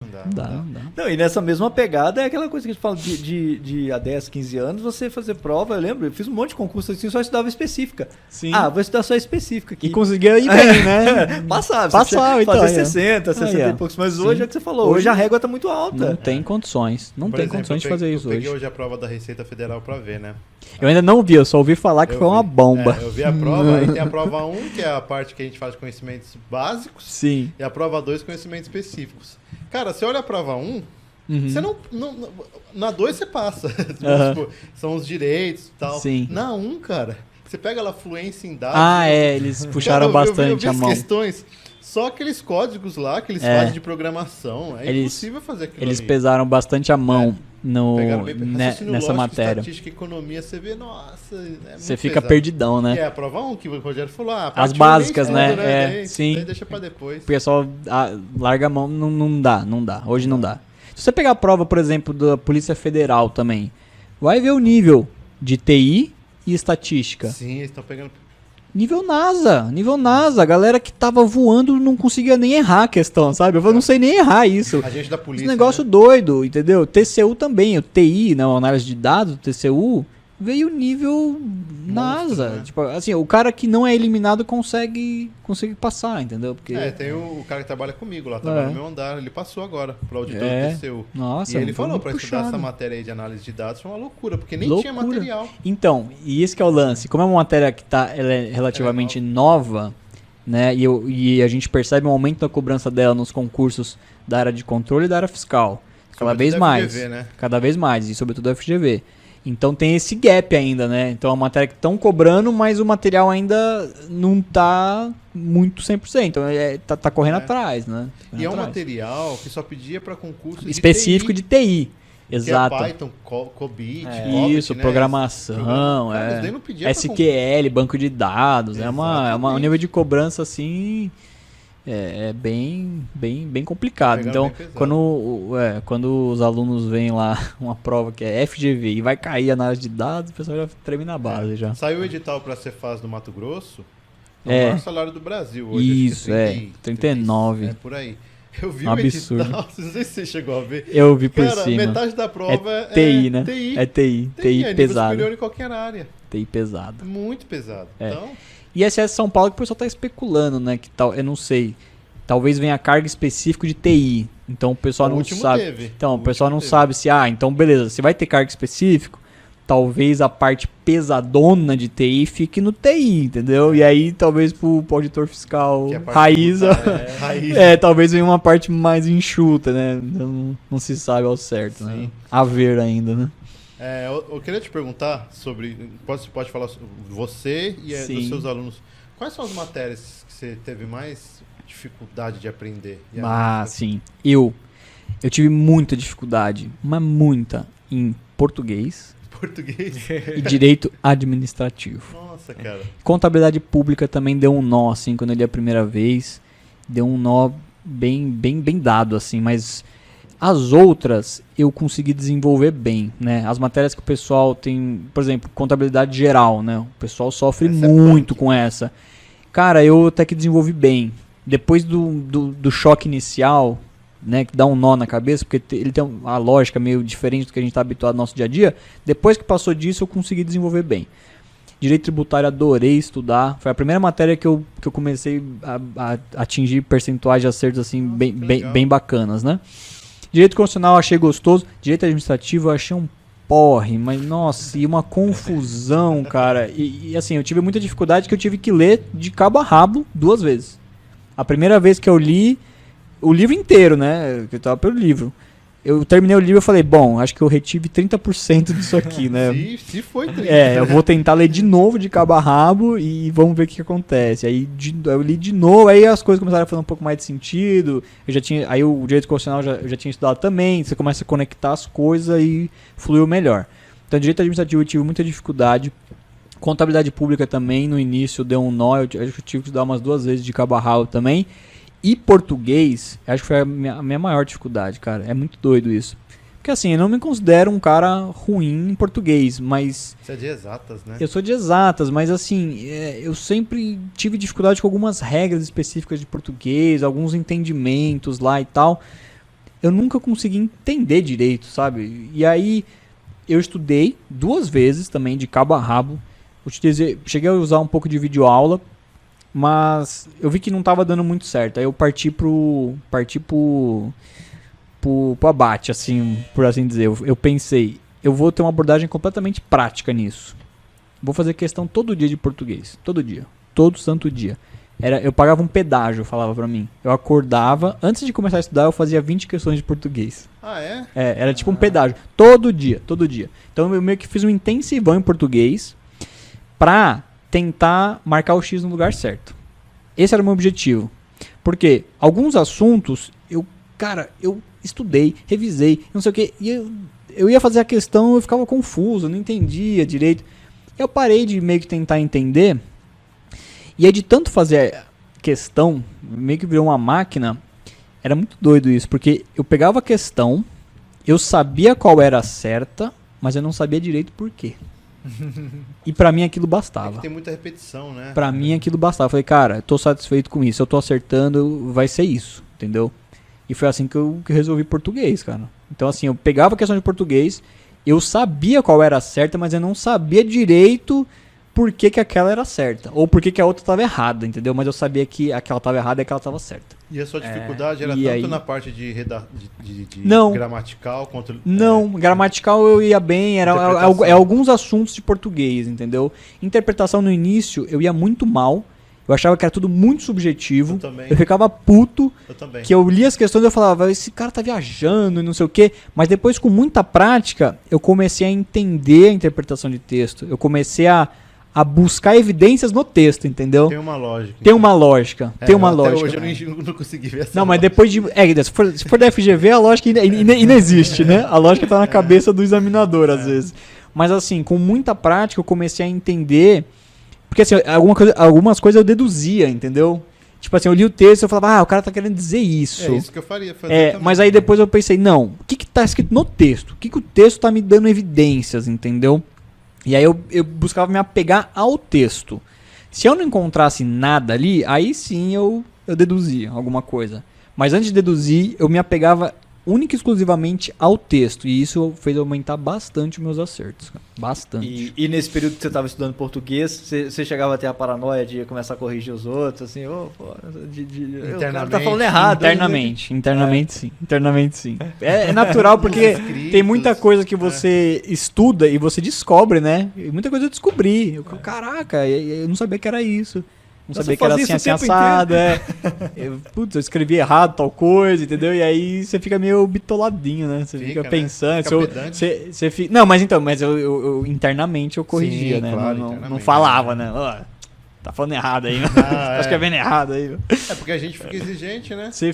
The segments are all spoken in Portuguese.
Não dá, Não dá, não dá. não dá. Não, e nessa mesma pegada é aquela coisa que a gente fala de há 10, 15 anos, você fazer prova, eu lembro, eu fiz um monte de concurso assim, só estudava específica. Sim. Ah, vou estudar só específica aqui. E conseguia ir bem, né? Passava, Passava, então, fazer aí, ó. 60, 60 Aí, ó. e poucos. Mas Sim. hoje é o que você falou, Hoje hoje a régua tá muito alta. Não tem condições. Não Por tem exemplo, condições de eu fazer peguei- isso eu peguei hoje. hoje a prova da Receita Federal pra ver, né? Eu ainda não vi, eu só ouvi falar que Eu foi uma vi. bomba. Eu vi a prova, aí tem a prova 1, que é a parte que a gente faz conhecimentos básicos, Sim. e a prova 2, conhecimentos específicos. Cara, você olha a prova 1, você não, na 2 você passa. Aham. Tipo, são os direitos e tal. Sim. Na 1, cara, você pega lá fluência em dados. Ah, é, eles puxaram Cara, eu vi bastante a as mão. questões. Só aqueles códigos lá que eles É. fazem de programação. É Eles- impossível fazer aquilo Eles ali. pesaram bastante a mão Pegaram bem raciocínio nessa lógico, matéria. estatística e economia, você vê, nossa... Você fica perdidão, né? É, a prova 1 que o Rogério falou, a As parte básicas, um né? nem É, estuda, sim. Daí deixa pra depois. O pessoal larga a mão, não dá. Hoje não dá. Se você pegar a prova, por exemplo, da Polícia Federal também, vai ver o nível de TI e estatística. Sim, eles estão pegando... Nível NASA. A galera que tava voando não conseguia nem errar a questão, sabe? Eu não sei nem errar isso. A gente da Esse polícia, negócio né? doido, entendeu? TCU também, o TI, não, análise de dados, TCU, veio nível NASA. né? Tipo, assim, o cara que não é eliminado consegue passar, entendeu? Porque É, tem o cara que trabalha comigo lá, trabalha no meu andar, ele passou agora pro auditor É. do TCU. Nossa, E ele foi falou, muito pra estudar puxado. essa matéria aí de análise de dados foi uma loucura, porque nem tinha Loucura. material. Então, e esse que é o lance. Como é uma matéria que ela é relativamente nova, né? E a gente percebe um aumento da cobrança dela nos concursos da área de controle e da área fiscal. Cada Sobretudo vez mais. FGV, né? Cada vez mais, e sobretudo a FGV. Então tem esse gap ainda, né? Então é uma matéria que estão cobrando, mas o material ainda não tá muito 100%. Então tá correndo atrás, né? E é um Atrás. material que só pedia pra concurso específico de TI. Exato. Que é Python, COBIT, Isso, COBIT, né? programação, Cara, isso daí não pedia pra SQL, banco de dados. Um Exatamente. nível de cobrança assim. É bem complicado. Pegaram Então, bem pesado. quando os alunos veem lá uma prova que é FGV e vai cair a análise de dados, o pessoal já treme na base já. Saiu o edital pra Cefaz do Mato Grosso, é o É. maior salário do Brasil hoje. Isso, acho que 39. É por aí. Eu vi Um o absurdo. edital, não sei se você chegou a ver. Eu vi por Cara, cima. metade da prova é TI, né? TI. É TI. TI TI é nível pesado. superior em qualquer área. TI pesado. Muito pesado. É. Então, E SS São Paulo que o pessoal tá especulando, né? Que tal, eu não sei. Talvez venha carga específica de TI. Então o pessoal O não último sabe. teve. Então, O o pessoal último não teve. sabe se, então beleza, se vai ter carga específico, talvez a parte pesadona de TI fique no TI, entendeu? E aí talvez pro auditor fiscal que é a parte raiz, tributária, raiz. talvez venha uma parte mais enxuta, né? Não se sabe ao certo, né? Sim. A ver ainda, né? Eu queria te perguntar sobre. Pode falar sobre você e Sim. dos seus alunos. Quais são as matérias que você teve mais dificuldade de aprender? E Sim. Eu tive muita dificuldade, mas muita, em português português? e direito administrativo. Nossa, cara. Contabilidade pública também deu um nó, assim, quando eu li a primeira vez. Deu um nó bem dado, assim, mas as outras eu consegui desenvolver bem, né? As matérias que o pessoal tem, por exemplo, contabilidade geral, né? O pessoal sofre Essa é muito punk. com essa. Cara, eu até que desenvolvi bem. Depois do choque inicial, né, que dá um nó na cabeça, porque ele tem uma lógica meio diferente do que a gente está habituado no nosso dia a dia. Depois que passou disso, eu consegui desenvolver bem. Direito tributário, adorei estudar. Foi a primeira matéria que eu comecei a atingir percentuais de acertos assim, Nossa, bem, que bem, legal. bem bacanas, né? Direito constitucional achei gostoso. Direito administrativo eu achei um porre, mas nossa, e uma confusão, cara. E assim, eu tive muita dificuldade que eu tive que ler de cabo a rabo 2 vezes. A primeira vez que eu li o livro inteiro, né? Eu tava pelo livro. Eu terminei o livro e falei, bom, acho que eu retive 30% disso aqui, né? Se foi 30. Eu vou tentar ler de novo de cabo a rabo e vamos ver o que acontece. Aí eu li de novo, aí as coisas começaram a fazer um pouco mais de sentido. Aí o direito constitucional eu já tinha estudado também. Você começa a conectar as coisas e fluiu melhor. Então, direito administrativo eu tive muita dificuldade. Contabilidade pública também, no início deu um nó. Eu tive que estudar umas 2 vezes de cabo a rabo também. E português, acho que foi a minha maior dificuldade, cara. É muito doido isso. Porque assim, eu não me considero um cara ruim em português, mas... Você é de exatas, né? Eu sou de exatas, mas assim, eu sempre tive dificuldade com algumas regras específicas de português, alguns entendimentos lá e tal. eu nunca consegui entender direito, sabe? E aí eu estudei 2 vezes também, de cabo a rabo. Cheguei a usar um pouco de videoaula, mas eu vi que não tava dando muito certo. Aí eu parti pro abate, assim, por assim dizer. Eu pensei, eu vou ter uma abordagem completamente prática nisso. Vou fazer questão todo dia de português. Todo dia. Todo santo dia. Eu pagava um pedágio, falava pra mim. Eu acordava, antes de começar a estudar, eu fazia 20 questões de português. Ah, é? Era tipo um pedágio. Todo dia, todo dia. Então eu meio que fiz um intensivão em português pra tentar marcar o X no lugar certo. Esse era o meu objetivo. Porque alguns assuntos, eu estudei, revisei, não sei o que, e eu ia fazer a questão, eu ficava confuso, não entendia direito. Eu parei de meio que tentar entender. E aí de tanto fazer questão, meio que virou uma máquina, era muito doido isso, porque eu pegava a questão, eu sabia qual era a certa, mas eu não sabia direito por quê. E pra mim aquilo bastava. Tem muita repetição, né? Pra mim aquilo bastava. Eu falei, cara, eu tô satisfeito com isso, eu tô acertando, vai ser isso, entendeu? E foi assim que eu resolvi português, cara. Então assim, eu pegava a questão de português, eu sabia qual era a certa, mas eu não sabia direito por que aquela era certa. Ou por que a outra estava errada, entendeu? Mas eu sabia que aquela estava errada e aquela estava certa. E a sua dificuldade era tanto aí... na parte de não, gramatical quanto... Não, gramatical eu ia bem, era alguns assuntos de português, entendeu? Interpretação no início eu ia muito mal. Eu achava que era tudo muito subjetivo. Eu também. Eu ficava puto. Eu também. Que eu lia as questões e eu falava, esse cara tá viajando e não sei o quê. Mas depois, com muita prática, eu comecei a entender a interpretação de texto. Eu comecei a buscar evidências no texto, entendeu? Tem uma lógica. Tem uma lógica. Tem uma lógica. Hoje eu não consegui ver essa Não, lógica. mas depois de... se for da FGV, a lógica ainda existe, né? A lógica tá na cabeça do examinador, às vezes. Mas assim, com muita prática, eu comecei a entender... Porque assim, algumas coisas eu deduzia, entendeu? Tipo assim, eu li o texto e eu falava, o cara tá querendo dizer isso. É isso que eu faria. Mas aí depois eu pensei, não, o que tá escrito no texto? O que o texto tá me dando evidências, entendeu? E aí eu buscava me apegar ao texto. Se eu não encontrasse nada ali, aí sim eu deduzia alguma coisa. Mas antes de deduzir, eu me apegava única e exclusivamente ao texto. E isso fez aumentar bastante os meus acertos. Cara. Bastante. E nesse período que você estava estudando português, você chegava a ter a paranoia de começar a corrigir os outros, assim, o cara tá falando errado. Internamente sim. Internamente sim. É natural porque tem muita coisa que você estuda e você descobre, né? E muita coisa eu descobri. Caraca, eu não sabia que era isso. Não sabia que era assim assado, eu escrevi errado tal coisa, entendeu? E aí você fica meio bitoladinho, né? Você fica pensando. Não, mas eu internamente eu corrigia, né? Claro, não falava, né? Tá falando errado aí, tá escrevendo errado aí. É porque a gente fica exigente, né? Você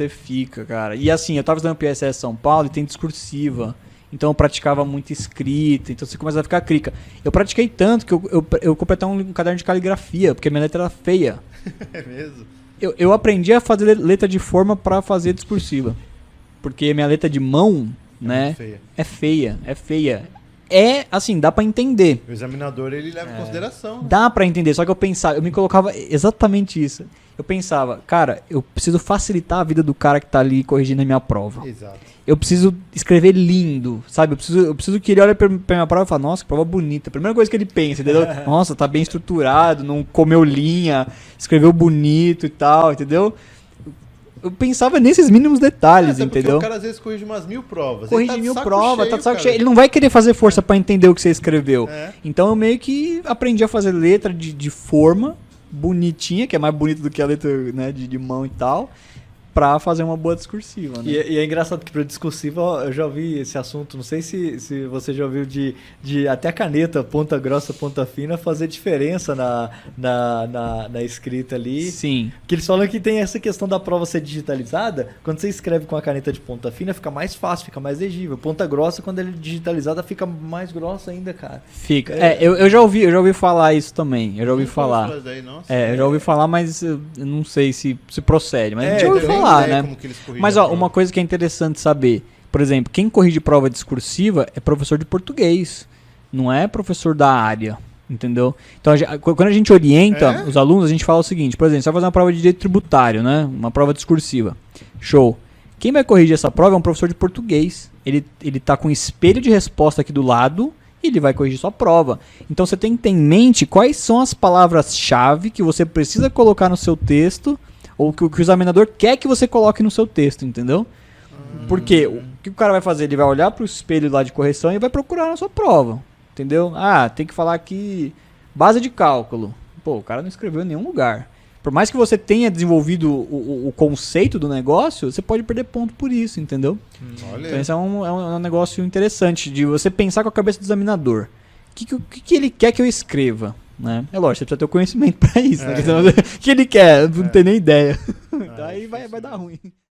fica, cara. E assim, eu tava estudando PSS São Paulo e tem discursiva. Então eu praticava muito escrita, então você começa a ficar crica. Eu pratiquei tanto que eu completei um caderno de caligrafia, porque minha letra era feia. É mesmo? Eu aprendi a fazer letra de forma pra fazer discursiva. Porque minha letra de mão, né, é feia. É, assim, dá pra entender. O examinador, ele leva em consideração. Né? Dá pra entender, só que eu me colocava exatamente isso. Eu pensava, cara, eu preciso facilitar a vida do cara que tá ali corrigindo a minha prova. Exato. Eu preciso escrever lindo, sabe? Eu preciso que ele olhe pra minha prova e fale, nossa, que prova bonita. A primeira coisa que ele pensa, entendeu? Nossa, tá bem estruturado, não comeu linha, escreveu bonito e tal, entendeu? Eu pensava nesses mínimos detalhes, entendeu? O cara às vezes corrige umas 1000 provas. Corrige 1000 provas, tá de saco cheio. Ele não vai querer fazer força pra entender o que você escreveu. Então eu meio que aprendi a fazer letra de forma bonitinha, que é mais bonita do que a letra, né, de mão e tal, pra fazer uma boa discursiva, né? E é engraçado que pra discursiva eu já ouvi esse assunto, não sei se você já ouviu de até a caneta, ponta grossa, ponta fina, fazer diferença na escrita ali. Sim. Que eles falam que tem essa questão da prova ser digitalizada, quando você escreve com a caneta de ponta fina fica mais fácil, fica mais legível. Ponta grossa, quando ela é digitalizada, fica mais grossa ainda, cara. Fica. Eu já ouvi falar isso também. Eu já ouvi falar. Eu já ouvi falar, mas eu não sei se procede, mas a gente já ouviu falar. Né? Mas uma coisa que é interessante saber, por exemplo, quem corrige prova discursiva é professor de português, não é professor da área, entendeu? Então quando a gente orienta os alunos, a gente fala o seguinte, por exemplo, você vai fazer uma prova de direito tributário, né? Uma prova discursiva, show. Quem vai corrigir essa prova é um professor de português. Ele tá com um espelho de resposta aqui do lado e ele vai corrigir sua prova. Então você tem que ter em mente quais são as palavras-chave que você precisa colocar no seu texto ou que o examinador quer que você coloque no seu texto, entendeu? Porque o que o cara vai fazer? Ele vai olhar pro espelho lá de correção e vai procurar na sua prova, entendeu? Ah, tem que falar aqui base de cálculo. Pô, o cara não escreveu em nenhum lugar. Por mais que você tenha desenvolvido o conceito do negócio, você pode perder ponto por isso, entendeu? Olha. Então esse é um negócio interessante de você pensar com a cabeça do examinador. O que ele quer que eu escreva? Né? É lógico, você precisa ter o conhecimento pra isso. Né? O que ele quer? Não tem nem ideia. Daí vai dar ruim.